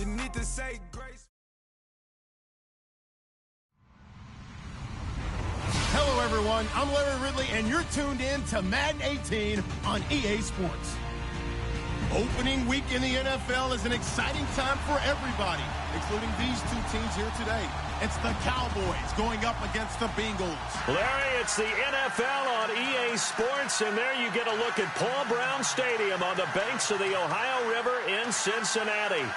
You need to say grace. Hello, everyone. I'm Larry Ridley, and you're tuned in to Madden 18 on EA Sports. Opening week in the NFL is an exciting time for everybody, including these two teams here today. It's the Cowboys going up against the Bengals. Larry, it's the NFL on EA Sports, and there you get a look at Paul Brown Stadium on the banks of the Ohio River in Cincinnati.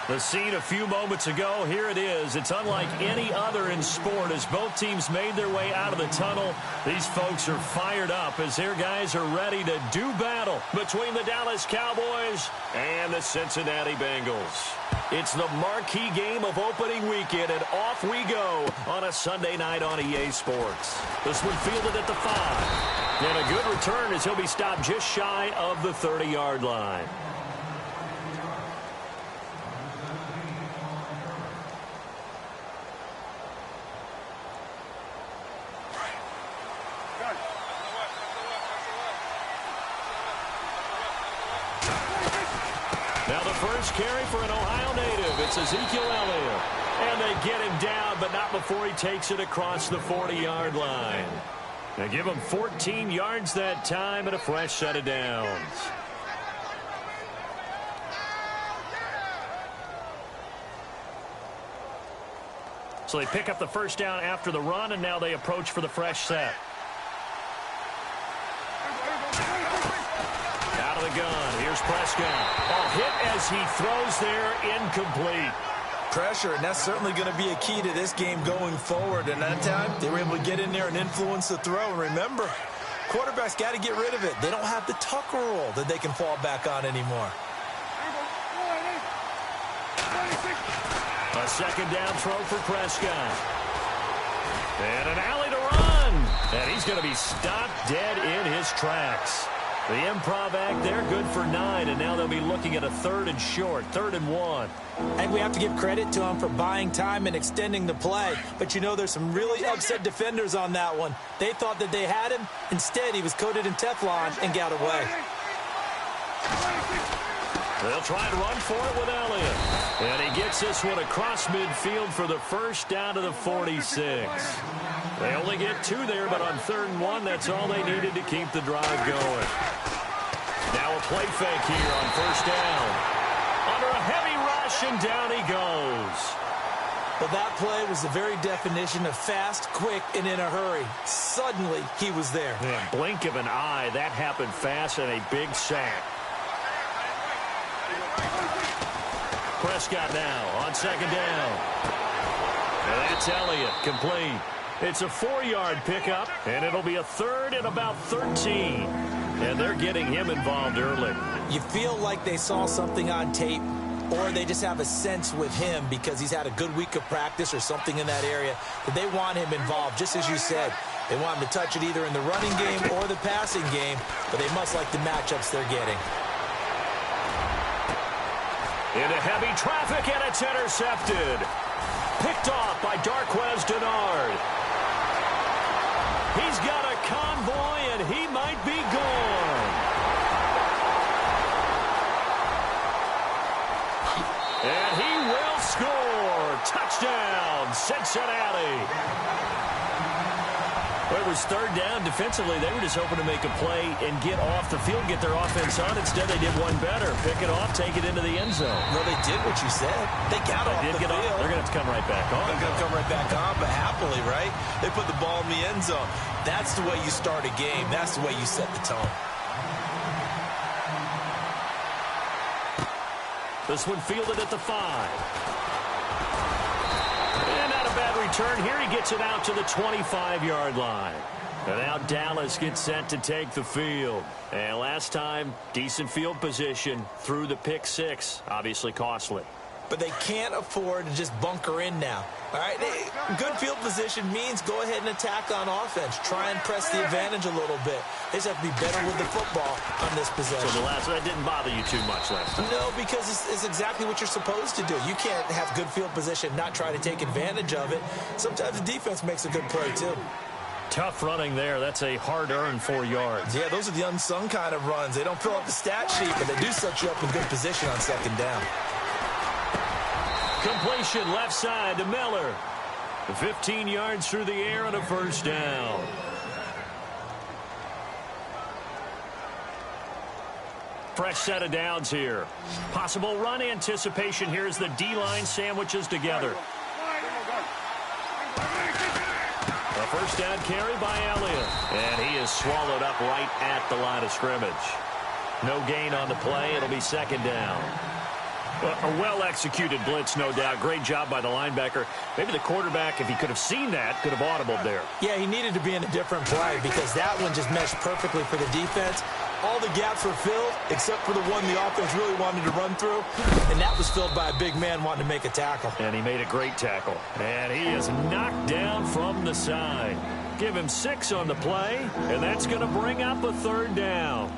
The scene a few moments ago, here it is. It's unlike any other in sport as both teams made their way out of the tunnel. These folks are fired up as their guys are ready to do battle between the Dallas Cowboys and the Cincinnati Bengals. It's the marquee game of opening weekend, and off we go on a Sunday night on EA Sports. This one fielded at the 5. And a good return as he'll be stopped just shy of the 30-yard line. Now the first carry for an Ohio native. It's Ezekiel Elliott. And they get him down, but not before he takes it across the 40-yard line. They give him 14 yards that time and a fresh set of downs. So they pick up the first down after the run, and now they approach for the fresh set. Out of the gun. Here's Prescott. A hit as he throws there, incomplete. Pressure, and that's certainly going to be a key to this game going forward. And that time, they were able to get in there and influence the throw. And remember, quarterbacks got to get rid of it. They don't have the Tucker rule that they can fall back on anymore. A second down throw for Prescott. And an alley to run. And he's going to be stopped dead in his tracks. The improv act there, good for 9, and now they'll be looking at a 3rd and short, 3rd and 1. And we have to give credit to him for buying time and extending the play. But you know there's some really upset defenders on that one. They thought that they had him. Instead, he was coated in Teflon and got away. They'll try and run for it with Elliott. And he gets this one across midfield for the first down to the 46. They only get 2 there, but on 3rd and 1, that's all they needed to keep the drive going. Now a play fake here on first down. Under a heavy rush, and down he goes. Well, that play was the very definition of fast, quick, and in a hurry. Suddenly, he was there. Yeah, blink of an eye, that happened fast, and a big sack. Prescott now on second down. And that's Elliott, complete. It's a 4-yard pickup, and it'll be a 3rd and about 13. And they're getting him involved early. You feel like they saw something on tape, or they just have a sense with him because he's had a good week of practice or something in that area that they want him involved, just as you said. They want him to touch it either in the running game or the passing game, but they must like the matchups they're getting. Into heavy traffic, and it's intercepted. Picked off by Darquez Dennard. He's got a convoy, and he might be gone. And he will score. Touchdown, Cincinnati. Well, it was 3rd down. Defensively, they were just hoping to make a play and get off the field, get their offense on. Instead, they did one better. Pick it off, take it into the end zone. Well, they did what you said. They got off the field. They're going to have to come right back on. They're going to come right back on, but happily, right? They put the ball in the end zone. That's the way you start a game. That's the way you set the tone. This one fielded at the 5. And not a bad return here. He gets it out to the 25-yard line. And now Dallas gets set to take the field. And last time, decent field position through the pick 6. Obviously costly. But they can't afford to just bunker in now. All right, good field position means go ahead and attack on offense. Try and press the advantage a little bit. They just have to be better with the football on this possession. So that didn't bother you too much last time? No, because it's exactly what you're supposed to do. You can't have good field position, not try to take advantage of it. Sometimes the defense makes a good play, too. Tough running there. That's a hard-earned 4 yards. Yeah, those are the unsung kind of runs. They don't fill up the stat sheet, but they do set you up in good position on second down. Completion left side to Miller. 15 yards through the air and a first down. Fresh set of downs here. Possible run anticipation here as the D-line sandwiches together. A first down carry by Elliott. And he is swallowed up right at the line of scrimmage. No gain on the play. It'll be second down. A well-executed blitz, no doubt. Great job by the linebacker. Maybe the quarterback, if he could have seen that, could have audibled there. Yeah, he needed to be in a different play because that one just meshed perfectly for the defense. All the gaps were filled except for the one the offense really wanted to run through, and that was filled by a big man wanting to make a tackle. And he made a great tackle. And he is knocked down from the side. Give him 6 on the play, and that's going to bring up a third down.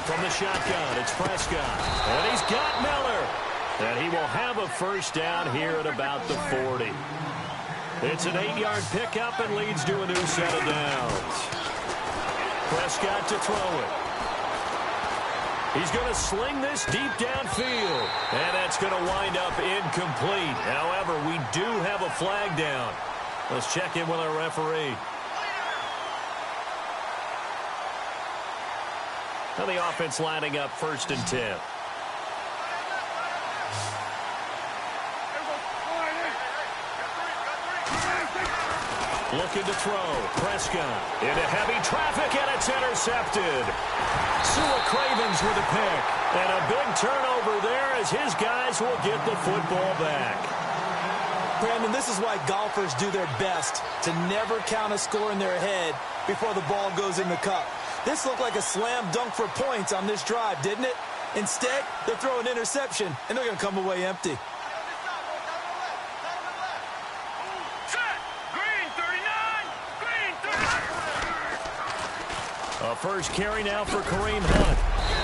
From the shotgun, it's Prescott. And he's got Miller. And he will have a first down here at about the 40. It's an 8-yard pickup and leads to a new set of downs. Prescott to throw it. He's going to sling this deep downfield. And that's going to wind up incomplete. However, we do have a flag down. Let's check in with our referee. Now the offense lining up 1st and 10. Looking to throw. Prescott into heavy traffic, and it's intercepted. Sua Cravens with a pick. And a big turnover there as his guys will get the football back. Brandon, this is why golfers do their best to never count a score in their head before the ball goes in the cup. This looked like a slam dunk for points on this drive, didn't it? Instead, they're throwing an interception, and they're going to come away empty. A first carry now for Kareem Hunt.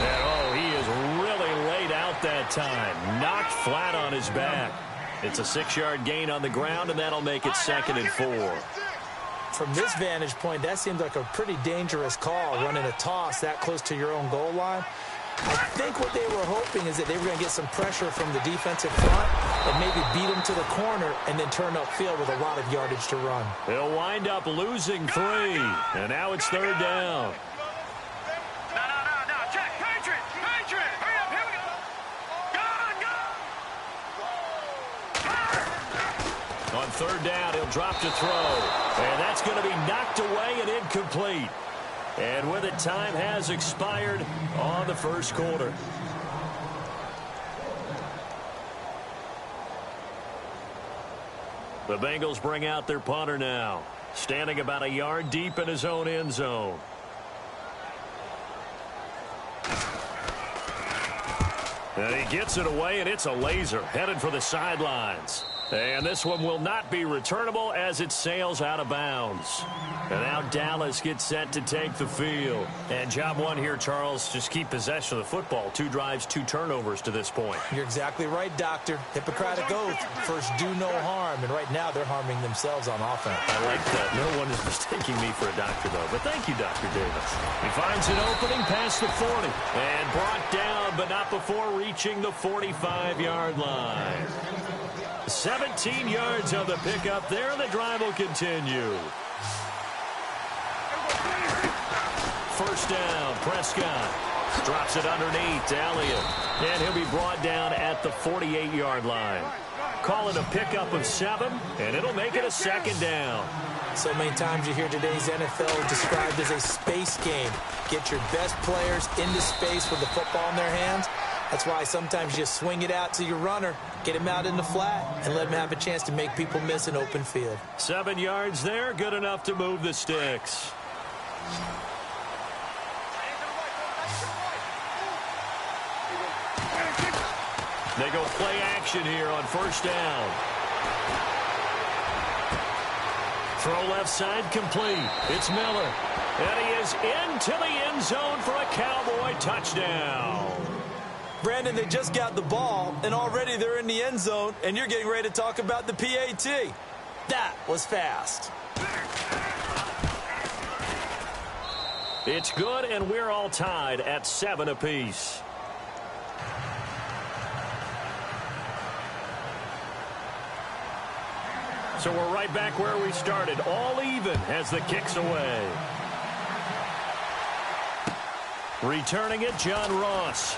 And, oh, he is really laid out that time. Knocked flat on his back. It's a 6-yard gain on the ground, and that'll make it 2nd and 4. From this vantage point, that seems like a pretty dangerous call, running a toss that close to your own goal line. I think what they were hoping is that they were going to get some pressure from the defensive front and maybe beat them to the corner and then turn upfield with a lot of yardage to run. They'll wind up losing 3, and now it's 3rd down. Check. Patriot. Hurry up. Here we go. On 3rd down, he'll drop to throw. And that's going to be knocked away and incomplete. And with it, time has expired on the first quarter. The Bengals bring out their punter now, standing about a yard deep in his own end zone. And he gets it away, and it's a laser headed for the sidelines. And this one will not be returnable as it sails out of bounds. And now Dallas gets set to take the field. And job one here, Charles, just keep possession of the football. 2 drives, 2 turnovers to this point. You're exactly right, Doctor. Hippocratic oath. First, do no harm. And right now, they're harming themselves on offense. I like that. No one is mistaking me for a doctor, though. But thank you, Dr. Davis. He finds an opening past the 40. And brought down, but not before reaching the 45-yard line. 17 yards on the pickup there, and the drive will continue. First down, Prescott drops it underneath to Elliott, and he'll be brought down at the 48-yard line. Call it a pickup of 7, and it'll make it a 2nd down. So many times you hear today's NFL described as a space game. Get your best players into space with the football in their hands. That's why sometimes you swing it out to your runner, get him out in the flat, and let him have a chance to make people miss an open field. 7 yards there, good enough to move the sticks. They go play action here on first down. Throw left side complete. It's Miller. And he is into the end zone for a Cowboy touchdown. Brandon, they just got the ball, and already they're in the end zone, and you're getting ready to talk about the PAT. That was fast. It's good, and we're all tied at 7 apiece. So we're right back where we started, all even as the kick's away. Returning it, John Ross.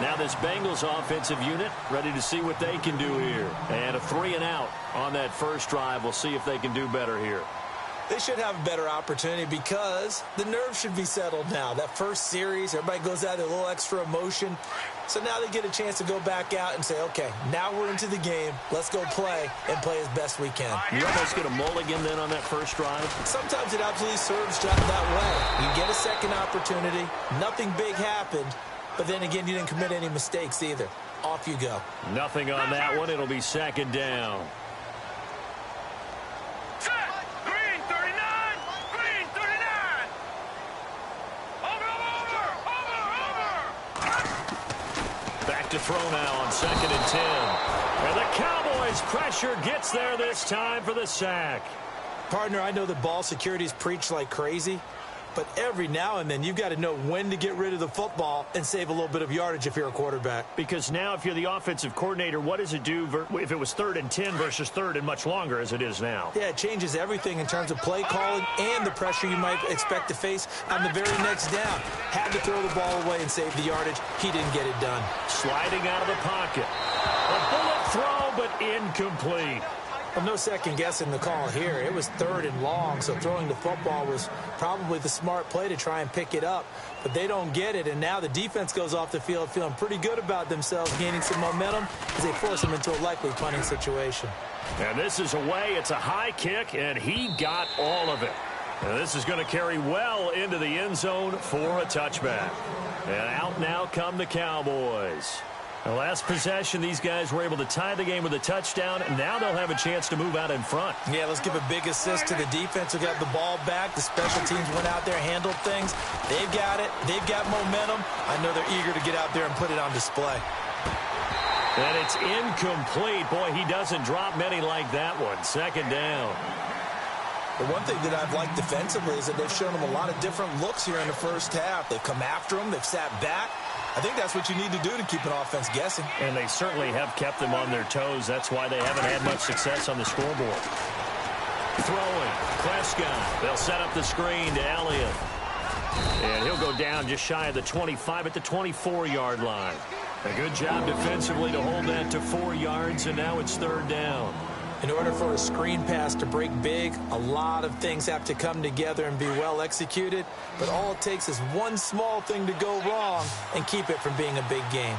Now this Bengals offensive unit ready to see what they can do here. And a 3-and-out on that first drive. We'll see if they can do better here. They should have a better opportunity because the nerves should be settled now. That first series, everybody goes out with a little extra emotion. So now they get a chance to go back out and say, okay, now we're into the game. Let's go play and play as best we can. You almost get a mulligan then on that first drive? Sometimes it absolutely serves that way. You get a second opportunity. Nothing big happened. But then again, you didn't commit any mistakes either. Off you go. Nothing on that one. It'll be second down. Green 39. Green 39. Over. Back to throw now on 2nd and 10. And the Cowboys pressure gets there this time for the sack. Partner, I know that ball security's preached like crazy. But every now and then, you've got to know when to get rid of the football and save a little bit of yardage if you're a quarterback. Because now if you're the offensive coordinator, what does it do if it was 3rd and 10 versus 3rd and much longer as it is now? Yeah, it changes everything in terms of play calling and the pressure you might expect to face on the very next down. Had to throw the ball away and save the yardage. He didn't get it done. Sliding out of the pocket. A bullet throw, but incomplete. Well, no second guessing the call here. It was 3rd and long, so throwing the football was probably the smart play to try and pick it up. But they don't get it, and now the defense goes off the field feeling pretty good about themselves, gaining some momentum as they force them into a likely punting situation. And this is away. It's a high kick, and he got all of it. And this is going to carry well into the end zone for a touchback. And out now come the Cowboys. The last possession, these guys were able to tie the game with a touchdown. Now they'll have a chance to move out in front. Yeah, let's give a big assist to the defense who got the ball back. The special teams went out there, handled things. They've got it. They've got momentum. I know they're eager to get out there and put it on display. And it's incomplete. Boy, he doesn't drop many like that one. 2nd down. The one thing that I've liked defensively is that they've shown them a lot of different looks here in the first half. They've come after them. They've sat back. I think that's what you need to do to keep an offense guessing. And they certainly have kept them on their toes. That's why they haven't had much success on the scoreboard. Throwing. Prescott. They'll set up the screen to Elliott. And he'll go down just shy of the 25 at the 24-yard line. A good job defensively to hold that to 4 yards, and now it's 3rd down. In order for a screen pass to break big, a lot of things have to come together and be well executed. But all it takes is one small thing to go wrong and keep it from being a big game.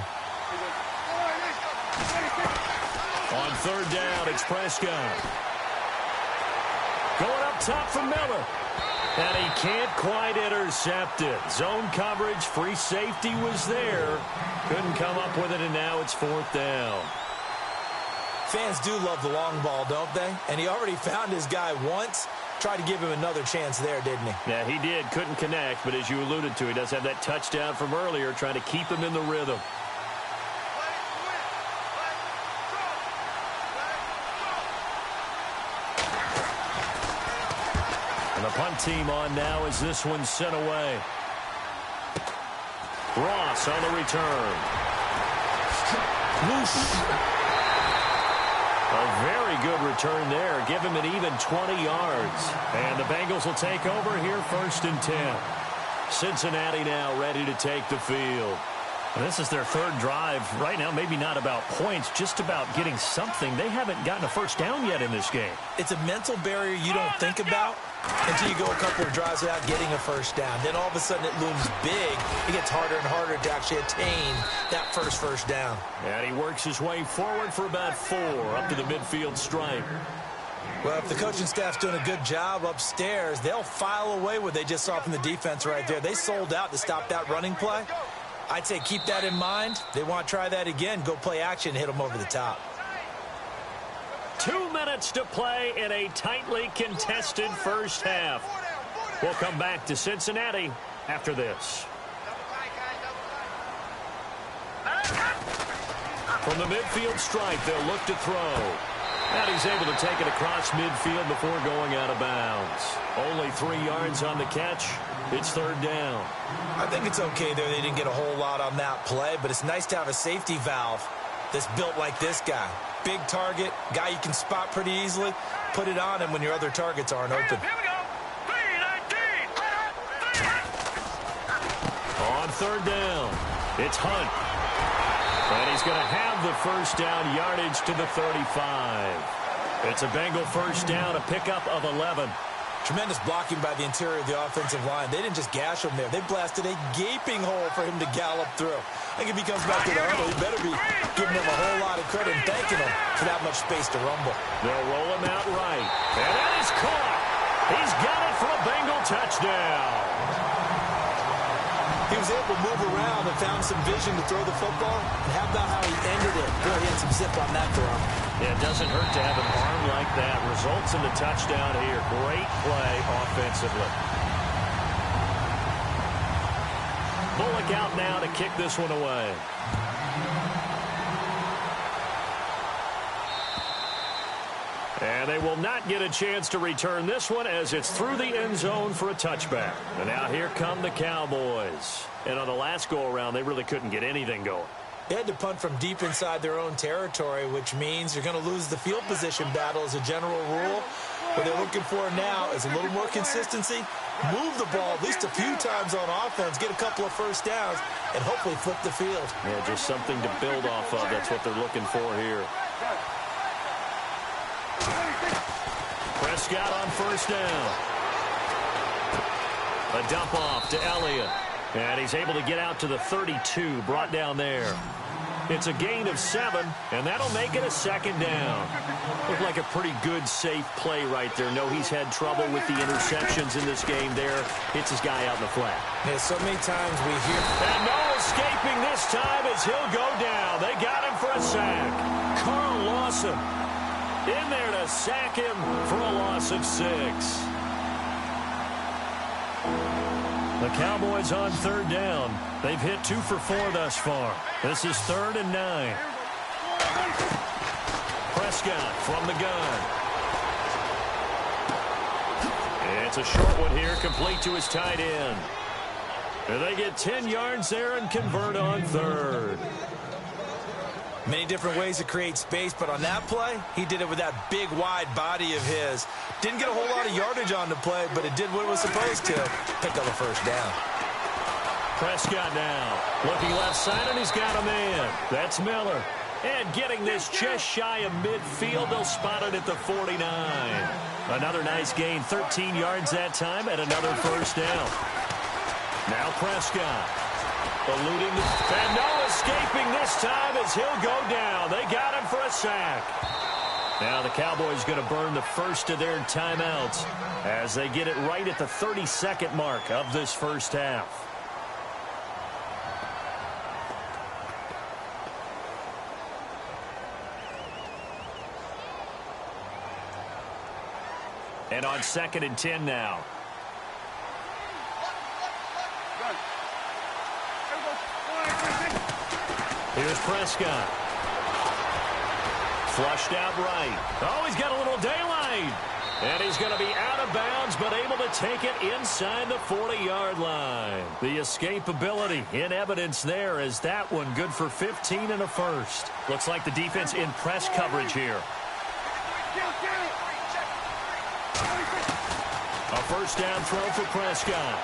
On 3rd down, it's Prescott. Going up top for Miller. And he can't quite intercept it. Zone coverage, free safety was there. Couldn't come up with it, and now it's 4th down. Fans do love the long ball, don't they? And he already found his guy once. Tried to give him another chance there, didn't he? Yeah, he did. Couldn't connect, but as you alluded to, he does have that touchdown from earlier, trying to keep him in the rhythm. And the punt team on now as this one's sent away. Ross on the return. Whoosh. A very good return there. Give him an even 20 yards. And the Bengals will take over here 1st and 10. Cincinnati now ready to take the field. And this is their 3rd drive. Right now, maybe not about points, just about getting something. They haven't gotten a first down yet in this game. It's a mental barrier you don't think about until you go a couple of drives without getting a first down. Then all of a sudden it looms big. It gets harder and harder to actually attain that first down. And he works his way forward for about 4 up to the midfield stripe. Well, if the coaching staff's doing a good job upstairs, they'll file away what they just saw from the defense right there. They sold out to stop that running play. I'd say keep that in mind. They want to try that again. Go play action and hit them over the top. 2 minutes to play in a tightly contested first half. We'll come back to Cincinnati after this. From the midfield stripe, they'll look to throw. And he's able to take it across midfield before going out of bounds. Only 3 yards on the catch. It's third down. I think it's okay there. They didn't get a whole lot on that play, but it's nice to have a safety valve that's built like this guy. Big target, guy you can spot pretty easily. Put it on him when your other targets aren't open. Here we go. 3-19. On third down, it's Hunt. And he's going to have the first down yardage to the 35. It's a Bengal first down, a pickup of 11. Tremendous blocking by the interior of the offensive line. They didn't just gash him there. They blasted a gaping hole for him to gallop through. I think if he comes back to the huddle, he better be giving him a whole lot of credit and thanking him for that much space to rumble. They'll roll him out right. And that is caught. He's got it for a Bengal touchdown. He was able to move around and found some vision to throw the football. And how about how he ended it? Boy, he had some zip on that throw. Yeah, it doesn't hurt to have an arm like that. Results in the touchdown here. Great play offensively. Bullock out now to kick this one away. And they will not get a chance to return this one as it's through the end zone for a touchback. And now here come the Cowboys. And on the last go-around, they really couldn't get anything going. They had to punt from deep inside their own territory, which means you're going to lose the field position battle as a general rule. What they're looking for now is a little more consistency, move the ball at least a few times on offense, get a couple of first downs, and hopefully flip the field. Yeah, just something to build off of. That's what they're looking for here. Prescott on first down. A dump off to Elliott. And he's able to get out to the 32, brought down there. It's a gain of 7, and that'll make it a second down. Looked like a pretty good, safe play right there. No, he's had trouble with the interceptions in this game there. Hits his guy out in the flat. Yeah, so many times we hear... And no escaping this time as he'll go down. They got him for a sack. Carl Lawson in there to sack him for a loss of 6. The Cowboys on third down. They've hit 2 for 4 thus far. This is 3rd and 9. Prescott from the gun. It's a short one here, complete to his tight end. And they get 10 yards there and convert on third. Many different ways to create space, but on that play, he did it with that big, wide body of his. Didn't get a whole lot of yardage on the play, but it did what it was supposed to. Pick up a first down. Prescott now. Looking left side, and he's got a man. That's Miller. And getting this just shy of midfield, they'll spot it at the 49. Another nice gain, 13 yards that time, and another first down. Now Prescott. Eluding the... And no escaping this time as he'll go down. They got him for a sack. Now the Cowboys going to burn the first of their timeouts as they get it right at the 32nd mark of this first half. And on 2nd and 10 now. Here's Prescott. Flushed out right. Oh, he's got a little daylight. And he's going to be out of bounds, but able to take it inside the 40-yard line. The escapability in evidence there as that one good for 15 and a first. Looks like the defense in press coverage here. A first down throw for Prescott.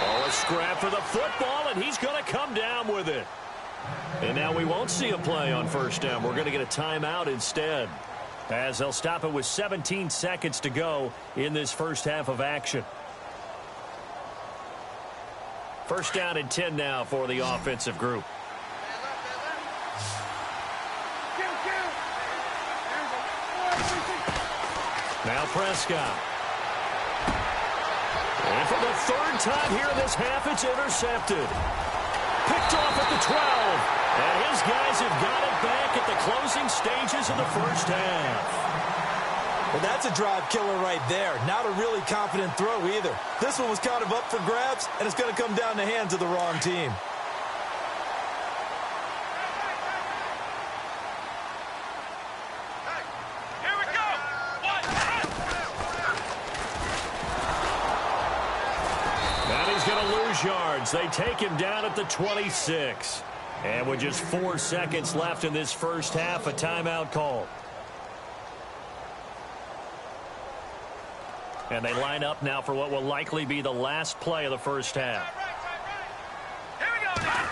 Oh, a scrap for the football, and he's going to come down with it. And now we won't see a play on first down. We're going to get a timeout instead, as they'll stop it with 17 seconds to go in this first half of action. First down and 10 now for the offensive group. Now Prescott. And for the 3rd time here in this half, it's intercepted. Picked off at the 12. And his guys have got it back at the closing stages of the first half. Well, that's a drive killer right there. Not a really confident throw either. This one was kind of up for grabs, and it's going to come down the hands of the wrong team. Here we go. And he's going to lose yards. They take him down at the 26. And with just 4 seconds left in this first half, a timeout call. And they line up now for what will likely be the last play of the first half. Here we go now.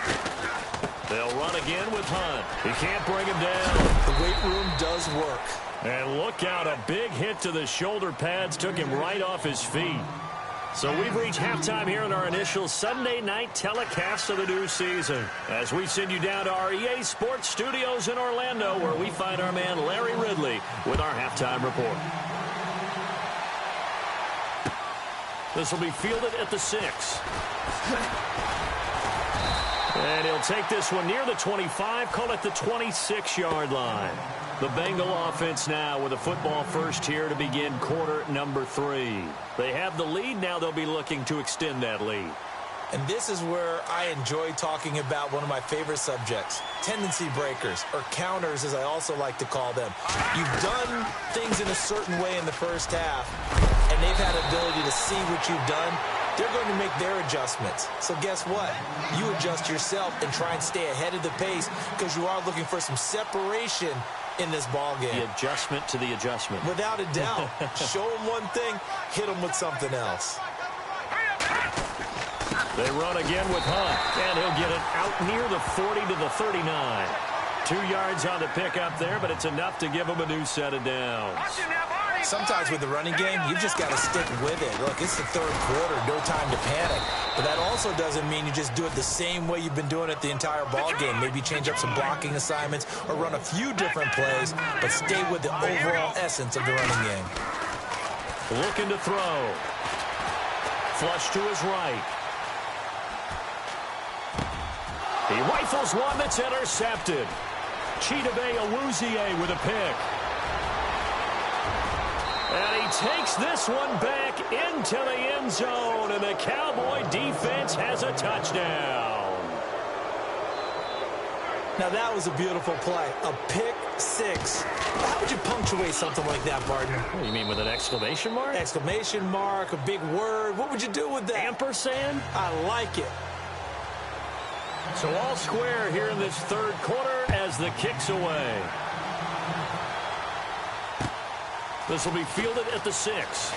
They'll run again with Hunt. He can't bring him down. The weight room does work. And look out, a big hit to the shoulder pads took him right off his feet. So we've reached halftime here in our initial Sunday night telecast of the new season, as we send you down to our EA Sports Studios in Orlando, where we find our man Larry Ridley with our halftime report. This will be fielded at the 6. And he'll take this one near the 25, call it the 26-yard line. The Bengal offense now with a football first here to begin quarter number 3. They have the lead. Now they'll be looking to extend that lead. And this is where I enjoy talking about one of my favorite subjects, tendency breakers, or counters as I also like to call them. You've done things in a certain way in the first half, and they've had the ability to see what you've done. They're going to make their adjustments. So guess what? You adjust yourself and try and stay ahead of the pace because you are looking for some separation in this ball game. The adjustment to the adjustment. Without a doubt. Show them one thing, hit them with something else. They run again with Hunt, and he'll get it out near the 40 to the 39. 2 yards on the pickup there, but it's enough to give him a new set of downs. Sometimes with the running game, you've just got to stick with it. Look, it's the third quarter, no time to panic. But that also doesn't mean you just do it the same way you've been doing it the entire ball game. Maybe change up some blocking assignments or run a few different plays, but stay with the overall essence of the running game. Looking to throw. Flush to his right. He rifles one that's intercepted. Chidobe Awuzie with a pick. And he takes this one back into the end zone, and the Cowboy defense has a touchdown. Now that was a beautiful play, a pick 6. How would you punctuate something like that, partner? What do you mean, with an exclamation mark? Exclamation mark, a big word. What would you do with that? Ampersand? I like it. So all square here in this third quarter as the kick's away. This will be fielded at the 6.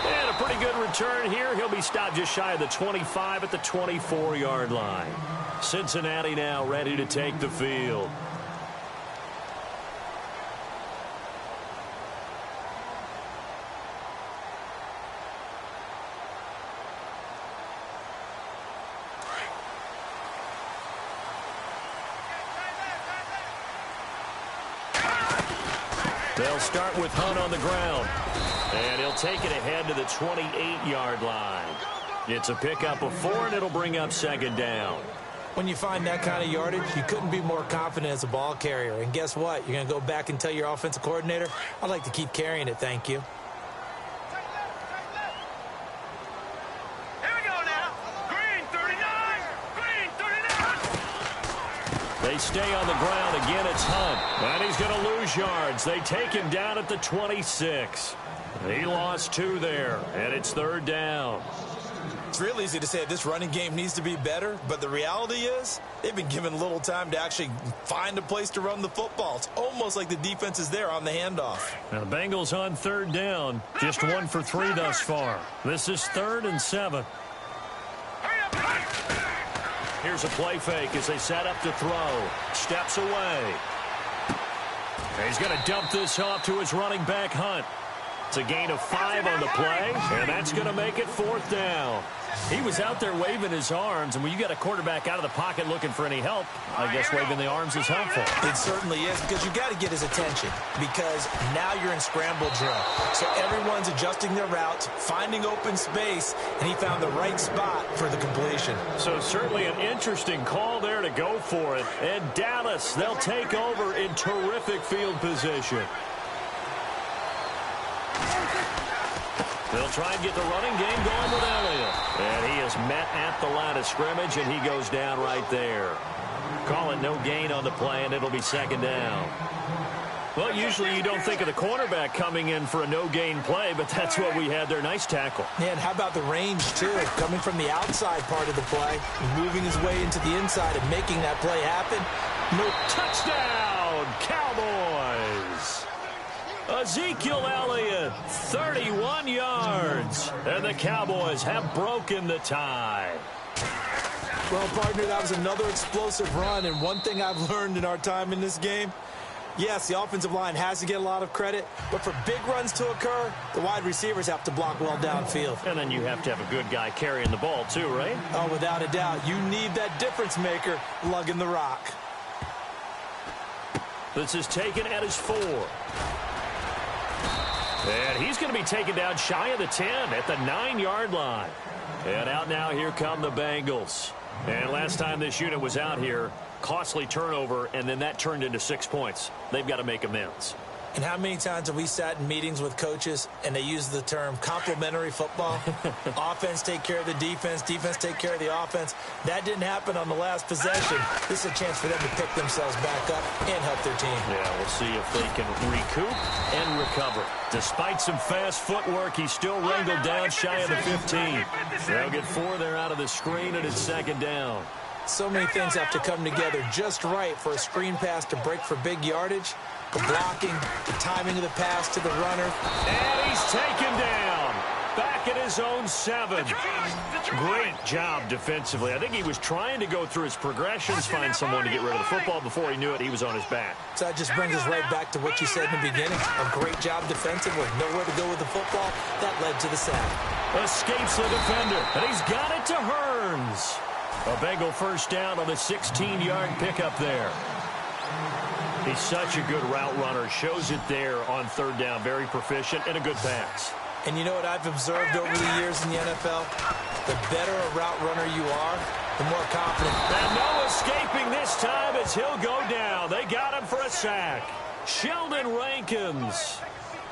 And a pretty good return here. He'll be stopped just shy of the 25 at the 24-yard line. Cincinnati now ready to take the field. They'll start with Hunt on the ground. And he'll take it ahead to the 28-yard line. It's a pickup of 4, and it'll bring up second down. When you find that kind of yardage, you couldn't be more confident as a ball carrier. And guess what? You're going to go back and tell your offensive coordinator, I'd like to keep carrying it, thank you. Here we go now. Green 39. Green 39. They stay on the ground. Again, it's Hunt. And he's going to lose yards. They take him down at the 26. He lost 2 there, and it's third down. It's real easy to say this running game needs to be better, but the reality is they've been given little time to actually find a place to run the football. It's almost like the defense is there on the handoff. Now the Bengals on third down, just 1 for 3 thus far. This is 3rd and 7. Here's a play fake as they set up to throw. Steps away. And he's going to dump this off to his running back, Hunt. It's a gain of 5 on the play, and that's going to make it 4th down. He was out there waving his arms, and when you got a quarterback out of the pocket looking for any help, I guess waving the arms is helpful. It certainly is, because you got to get his attention, because now you're in scramble drill. So everyone's adjusting their routes, finding open space, and he found the right spot for the completion. So certainly an interesting call there to go for it. And Dallas, they'll take over in terrific field position. They'll try and get the running game going with Elliott. And he is met at the line of scrimmage, and he goes down right there. Call it no gain on the play, and it'll be second down. Well, usually you don't think of the cornerback coming in for a no-gain play, but that's what we had there. Nice tackle. Yeah, and how about the range, too? Coming from the outside part of the play, moving his way into the inside and making that play happen. No touchdown, Cowboys. Ezekiel Elliott, 31 yards. And the Cowboys have broken the tie. Well, partner, that was another explosive run, and one thing I've learned in our time in this game, yes, the offensive line has to get a lot of credit, but for big runs to occur, the wide receivers have to block well downfield. And then you have to have a good guy carrying the ball too, right? Oh, without a doubt. You need that difference maker lugging the rock. This is taken at his 4. And he's going to be taken down shy of the 10 at the 9-yard line. And out now, here come the Bengals. And last time this unit was out here, costly turnover, and then that turned into 6 points. They've got to make amends. And how many times have we sat in meetings with coaches and they use the term complementary football? Offense take care of the defense, defense take care of the offense. That didn't happen on the last possession. This is a chance for them to pick themselves back up and help their team. Yeah, we'll see if they can recoup and recover. Despite some fast footwork, he's still wrangled down shy of the 15. They'll get 4 there out of the screen, and it's second down. So many things have to come together just right for a screen pass to break for big yardage. The blocking, the timing of the pass to the runner. And he's taken down. Back at his own 7. Great job defensively. I think he was trying to go through his progressions, find someone to get rid of the football. Before he knew it, he was on his back. So that just brings us right back to what you said in the beginning. A great job defensive with nowhere to go with the football. That led to the sack. Escapes the defender, and he's got it to Hearns. A Bengal first down on the 16-yard pickup there. He's such a good route runner. Shows it there on third down. Very proficient and a good pass. And you know what I've observed over the years in the NFL? The better a route runner you are, the more confident. And no escaping this time as he'll go down. They got him for a sack. Sheldon Rankins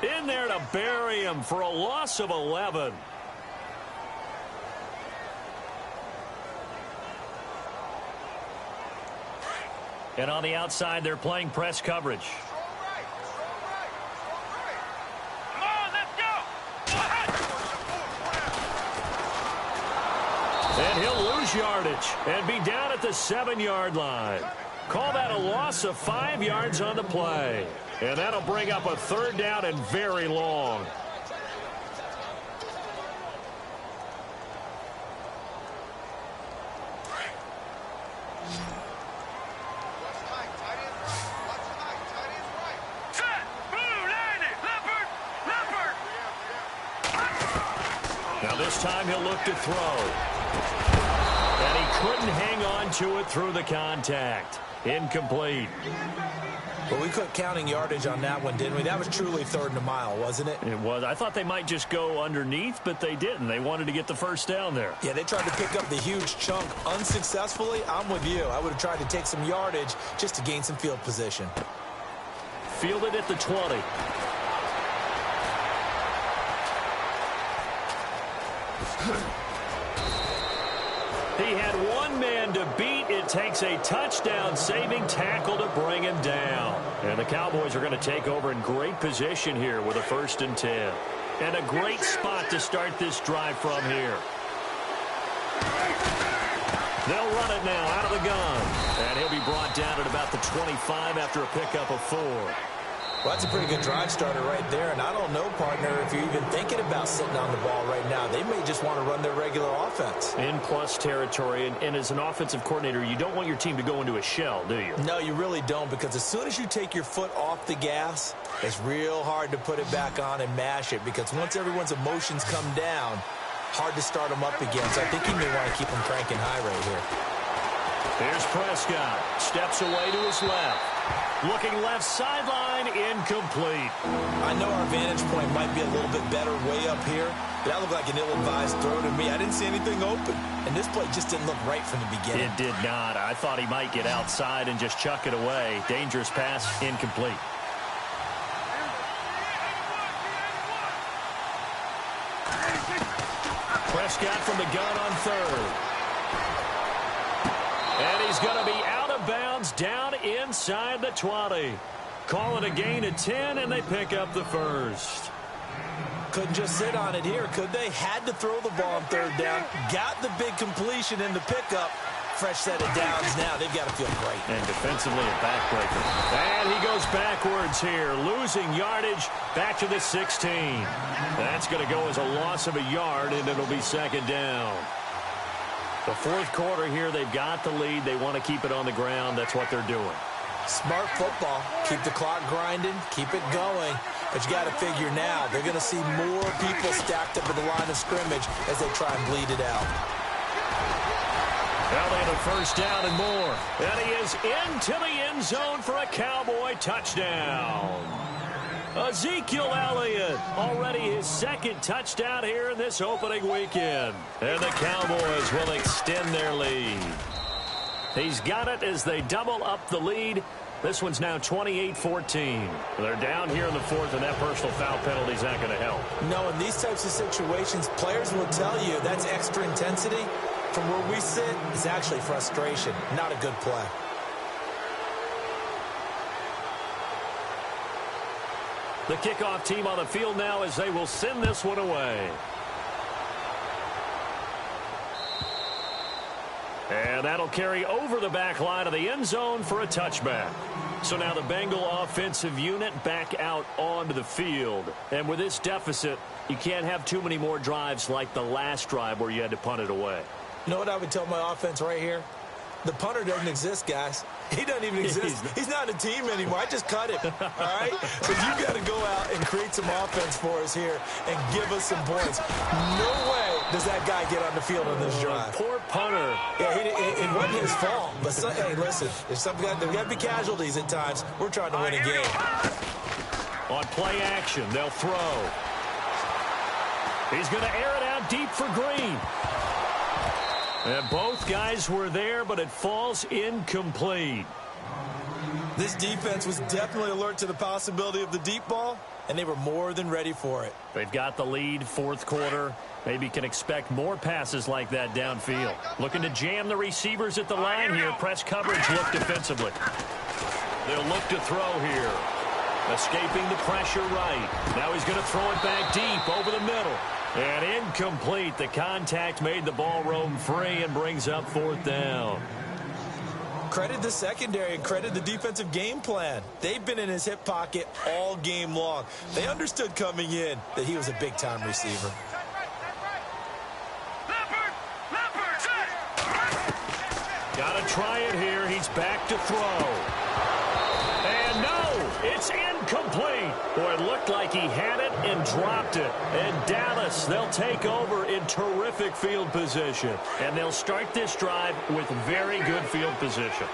in there to bury him for a loss of 11. And on the outside, they're playing press coverage. Come on, let's go! And he'll lose yardage and be down at the 7-yard line. Call that a loss of 5 yards on the play. And that'll bring up a third down and very long. Now this time he'll look to throw. And he couldn't hang on to it through the contact. Incomplete. But we quit counting yardage on that one, didn't we? That was truly 3rd and a mile, wasn't it? It was. I thought they might just go underneath, but they didn't. They wanted to get the first down there. Yeah, they tried to pick up the huge chunk unsuccessfully. I'm with you. I would have tried to take some yardage just to gain some field position. Fielded at the 20. He had one man to beat. It takes a touchdown-saving tackle to bring him down. And the Cowboys are going to take over in great position here with a 1st and 10. And a great spot to start this drive from here. They'll run it now out of the gun. And he'll be brought down at about the 25 after a pickup of 4. Well, that's a pretty good drive starter right there. And I don't know, partner, if you're even thinking about sitting on the ball right now. They may just want to run their regular offense. In plus territory. And as an offensive coordinator, you don't want your team to go into a shell, do you? No, you really don't, because as soon as you take your foot off the gas, it's real hard to put it back on and mash it, because once everyone's emotions come down, hard to start them up again. So I think you may want to keep them cranking high right here. Here's Prescott. Steps away to his left. Looking left sideline, incomplete. I know our vantage point might be a little bit better way up here, but that looked like an ill-advised throw to me. I didn't see anything open, and this play just didn't look right from the beginning. It did not. I thought he might get outside and just chuck it away. Dangerous pass, incomplete. from the gun on third. And he's going to be out of bounds down inside the 20. Call it a gain of 10, and they pick up the first. Couldn't just sit on it here, could they? Had to throw the ball on third down. Got the big completion in the pickup. Fresh set of downs now. They've got to feel great. And defensively a backbreaker. And he goes backwards here, losing yardage back to the 16. That's going to go as a loss of a yard, and it'll be second down. The fourth quarter here, they've got the lead. They want to keep it on the ground. That's what they're doing. Smart football. Keep the clock grinding. Keep it going. But you got to figure now, they're going to see more people stacked up at the line of scrimmage as they try and bleed it out. Well, they have a first down and more. And he is into the end zone for a Cowboy touchdown. Ezekiel Elliott, already his second touchdown here in this opening weekend. And the Cowboys will extend their lead. He's got it as they double up the lead. This one's now 28-14. They're down here in the fourth, and that personal foul penalty is not going to help. No, in these types of situations, players will tell you that's extra intensity. From where we sit, it's actually frustration, not a good play. The kickoff team on the field now as they will send this one away. And that'll carry over the back line of the end zone for a touchback. So now the Bengal offensive unit back out onto the field. And with this deficit, you can't have too many more drives like the last drive where you had to punt it away. You know what I would tell my offense right here? The punter doesn't exist, guys. He doesn't even exist. He's not a team anymore. I just cut him, all right? So you've got to go out and create some offense for us here and give us some points. No way does that guy get on the field on this drive. Poor punter. Yeah, it wasn't his fault. But, hey, listen, there's got to be casualties at times. We're trying to win a game. On play action, they'll throw. He's going to air it out deep for Green. And both guys were there, but it falls incomplete. This defense was definitely alert to the possibility of the deep ball, and they were more than ready for it. They've got the lead, fourth quarter. Maybe can expect more passes like that downfield. Looking to jam the receivers at the line here. Press coverage look defensively. They'll look to throw here. Escaping the pressure right. Now he's going to throw it back deep over the middle. And incomplete. The contact made the ball roam free and brings up fourth down. Credit the secondary and credit the defensive game plan. They've been in his hip pocket all game long. They understood coming in that he was a big-time receiver. Got to try it here. He's back to throw. And no, it's incomplete. Boy, it looked like he had it and dropped it. And Dallas, they'll take over in terrific field position. And they'll start this drive with very good field position.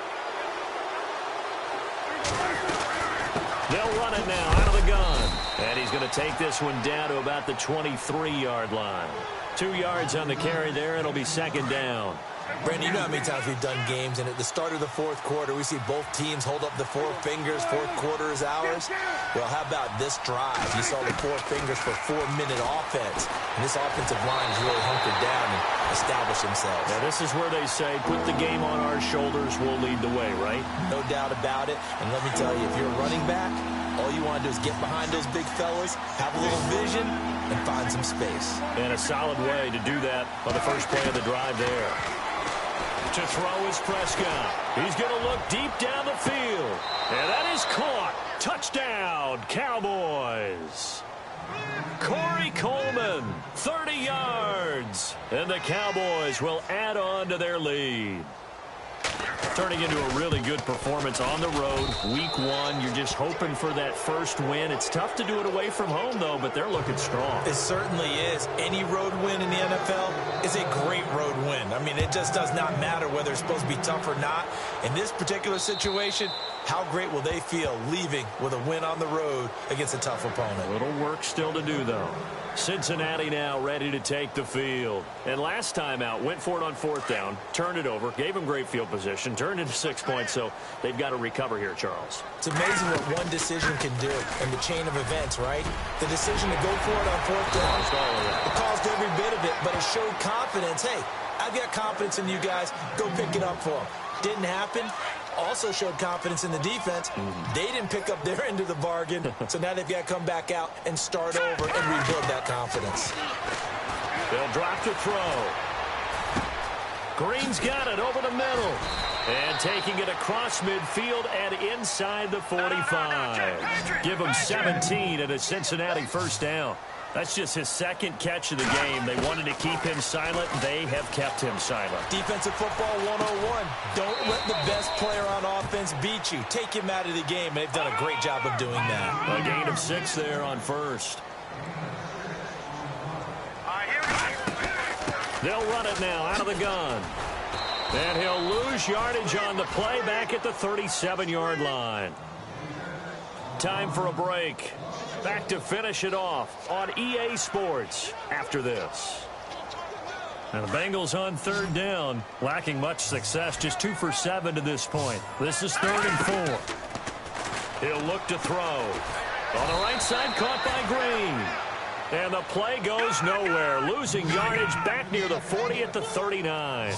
They'll run it now out of the gun. And he's going to take this one down to about the 23-yard line. 2 yards on the carry there. It'll be second down. Brandon, you know how many times we've done games, and at the start of the fourth quarter, we see both teams hold up the four fingers, fourth quarter is ours. Well, how about this drive? You saw the four fingers for 4-minute offense, and this offensive line is really hunkered down and established themselves. Now, this is where they say, put the game on our shoulders, we'll lead the way, right? No doubt about it, and let me tell you, if you're a running back, all you want to do is get behind those big fellas, have a little vision, and find some space. And a solid way to do that on the first play of the drive there. To throw is Prescott. He's going to look deep down the field. And that is caught. Touchdown, Cowboys. Corey Coleman, 30 yards. And the Cowboys will add on to their lead. Turning into a really good performance on the road. Week 1, you're just hoping for that first win. It's tough to do it away from home, though, but they're looking strong. It certainly is. Any road win in the NFL is a great road win. I mean, it just does not matter whether it's supposed to be tough or not. In this particular situation, how great will they feel leaving with a win on the road against a tough opponent? A little work still to do, though. Cincinnati now ready to take the field. And last time out, went for it on 4th down, turned it over, gave them great field position, turned into 6 points, so they've got to recover here, Charles. It's amazing what one decision can do in the chain of events, right? The decision to go for it on 4th down, it caused every bit of it, but it showed confidence. Hey, I've got confidence in you guys. Go pick it up for them. Didn't happen. Also showed confidence in the defense. They didn't pick up their end of the bargain, so now they've got to come back out and start over and rebuild that confidence. They'll drop to throw. Green's got it over the middle. And taking it across midfield and inside the 45. Give him 17 at a Cincinnati first down. That's just his second catch of the game. They wanted to keep him silent. They have kept him silent. Defensive football 101. Don't let the best player on offense beat you. Take him out of the game. They've done a great job of doing that. A gain of 6 there on first. They'll run it now out of the gun. And he'll lose yardage on the play back at the 37-yard line. Time for a break. Back to finish it off on EA Sports after this. And the Bengals on 3rd down, lacking much success, just 2 for 7 to this point. This is 3rd and 4. He'll look to throw. On the right side, caught by Green. And the play goes nowhere, losing yardage back near the 40 at the 39.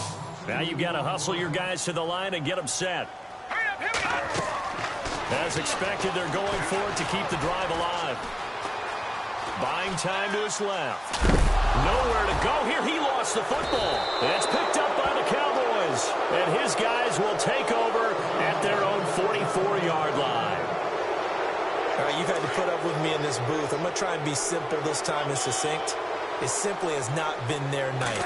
Now you've got to hustle your guys to the line and get them set. As expected, they're going for it to keep the drive alive. Buying time to his left. Nowhere to go here. He lost the football. And it's picked up by the Cowboys. And his guys will take over at their own 44-yard line. All right, you've had to put up with me in this booth. I'm going to try and be simple this time and succinct. It simply has not been their night.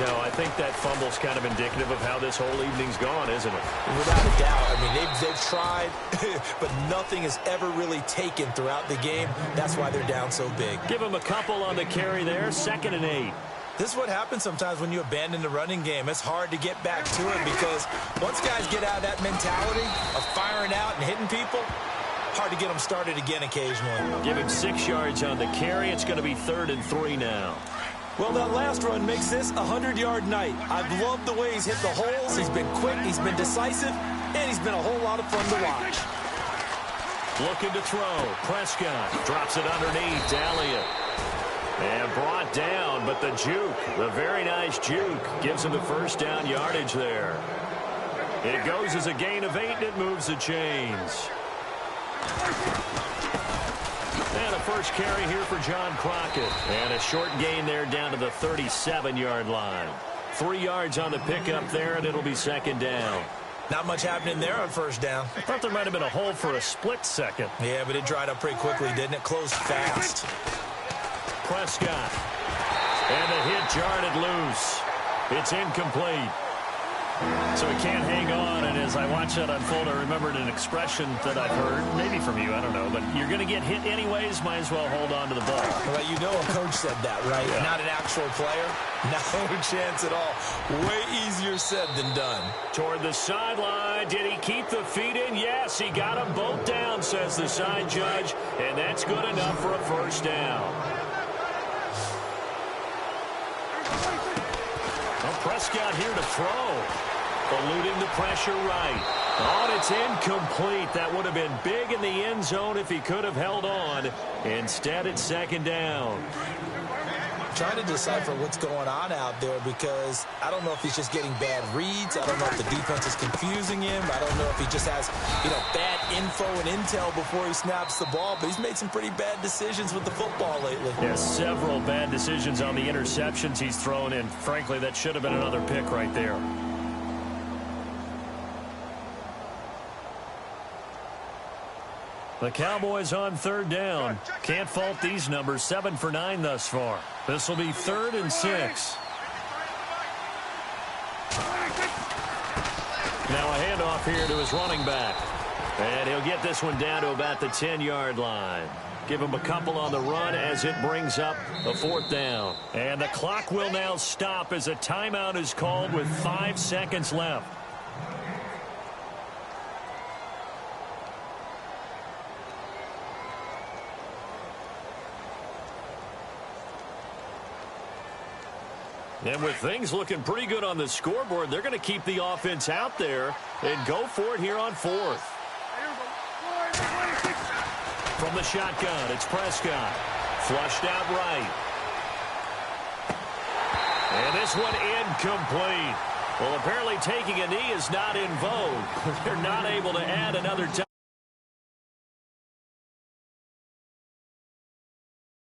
No, I think that fumble's kind of indicative of how this whole evening's gone, isn't it? Without a doubt. I mean, they've tried, but nothing has ever really taken throughout the game. That's why they're down so big. Give them a couple on the carry there, 2nd and 8. This is what happens sometimes when you abandon the running game. It's hard to get back to it because once guys get out of that mentality of firing out and hitting people, hard to get them started again occasionally. Give him 6 yards on the carry. It's going to be 3rd and 3 now. Well, that last run makes this a 100-yard night. I've loved the way he's hit the holes. He's been quick, he's been decisive, and he's been a whole lot of fun to watch. Looking to throw. Prescott drops it underneath to Elliott. And brought down, but the juke, the very nice juke, gives him the first down yardage there. It goes as a gain of 8, and it moves the chains. And a first carry here for John Crockett. And a short gain there down to the 37-yard line. 3 yards on the pickup there, and it'll be 2nd down. Not much happening there on first down. I thought there might have been a hole for a split second. Yeah, but it dried up pretty quickly, didn't it? Closed fast. Prescott. And the hit jarred it loose. It's incomplete. So he can't hang on, and as I watch that unfold, I remembered an expression that I've heard, maybe from you, I don't know, but you're going to get hit anyways, might as well hold on to the ball. Well, you know a coach said that, right? Yeah. Not an actual player. No chance at all. Way easier said than done. Toward the sideline, did he keep the feet in? Yes, he got them both down, says the side judge, and that's good enough for a first down. Well, Prescott here to throw. Eluding the pressure right. Oh, and it's incomplete. That would have been big in the end zone if he could have held on. Instead, it's 2nd down. Trying to decipher what's going on out there because I don't know if he's just getting bad reads. I don't know if the defense is confusing him. I don't know if he just has, bad info and intel before he snaps the ball. But he's made some pretty bad decisions with the football lately. Yeah, several bad decisions on the interceptions he's thrown in. Frankly, that should have been another pick right there. The Cowboys on 3rd down. Can't fault these numbers. 7 for 9 thus far. This will be 3rd and 6. Now a handoff here to his running back. And he'll get this one down to about the 10-yard line. Give him a couple on the run as it brings up a 4th down. And the clock will now stop as a timeout is called with 5 seconds left. And with things looking pretty good on the scoreboard, they're going to keep the offense out there and go for it here on fourth. From the shotgun, it's Prescott. Flushed out right. And this one incomplete. Well, apparently taking a knee is not in vogue. They're not able to add another touchdown.